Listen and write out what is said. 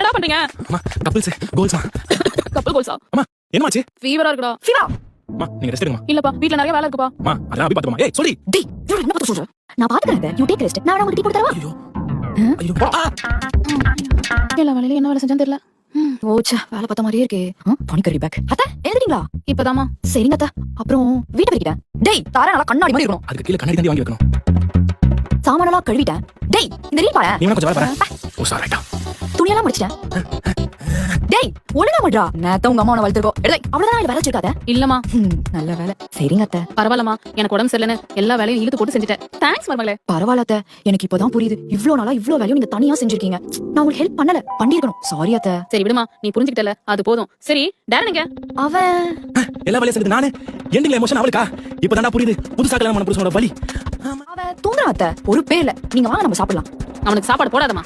என்னடா பண்றீங்க? அம்மா கப்பிள்ஸ் கோல்ஸ்மா. கப்பல் கோல்ஸா? அம்மா என்னமாச்சு? ஃபீவரா இருக்குடா. ஃபீவரா? அம்மா நீங்க ரெஸ்ட் எடுங்கம்மா. இல்லப்பா, வீட்ல நிறைய வேலை இருக்குப்பா. அம்மா அதெல்லாம் அப்படியே பாத்துமா. ஏய் சொல்லி. டேய் இவரு என்ன பத்த சொல்ற? நான் பாத்துக்கறேன். You take rest. நான் உங்களுக்கு டீ போட்டு தரவா? ஐயோ ஐயோ எல்லா வேலையில என்ன வேலை செஞ்சான்னு தெரியல. ஓச்சா வேலை பார்த்த மாதிரியே இருக்கே. பனிக்கறி பேக். அத்தை எழுதிட்டீங்களா? இப்பதாம்மா. சரிங்க அத்தை. அப்புறம் வீட்டை பெருக்கிட்டேன். டேய் தாரா நல்லா கண்ணாடி மாதிரி இருக்கணும். அதுக்கு கீழ கண்ணாடி தந்தி வாங்கி வைக்கணும். சாமானெல்லாம் கழுவிட்டேன். டேய் இந்த ரீல் பாரு. நீ வேணா கொஞ்சம் வேலை பாரு. ஓ சார் ரைட்டா. துணியெல்லாம் முடிச்சிட்டேன். டேய் ஒழுங்கா பண்றா. நேத்த உங்க அம்மா உன வளர்த்துக்கோ. டேய் அவ்வளவுதான் வேலை வச்சிருக்காத. இல்லம்மா. நல்ல வேலை. சரிங்க அத்தை. பரவாயில்லம்மா, எனக்கு உடம்பு சரியில்லைன்னு எல்லா வேலையும் இழுத்து போட்டு செஞ்சுட்டேன். தேங்க்ஸ் மருமகளே. பரவாயில்ல அத்தை. எனக்கு இப்பதான் புரியுது. இவ்ளோ நாளா இவ்ளோ வேலையும் நீங்க தனியா செஞ்சிருக்கீங்க. நான் உங்களுக்கு ஹெல்ப் பண்ணல. பண்ணிருக்கணும். சாரி அத்தை. சரி விடுமா, நீ புரிஞ்சுக்கிட்டல, அது போதும். சரி டேரனுங்க. அவன் எல்லா வேலையும் செஞ்சது நானு. எண்டிங்ல எமோஷன் அவளுக்கா? இப்பதான்டா புரியுது. புதுசா கல்யாணம் பண்ண புருஷனோட வலி. அவன் தூங்குறான் அத்தை. ஒரு பேர்ல. நீங்க வாங்க நம்ம சாப்பிடலாம். அவனுக்கு சாப்பாடு போடாதம்மா.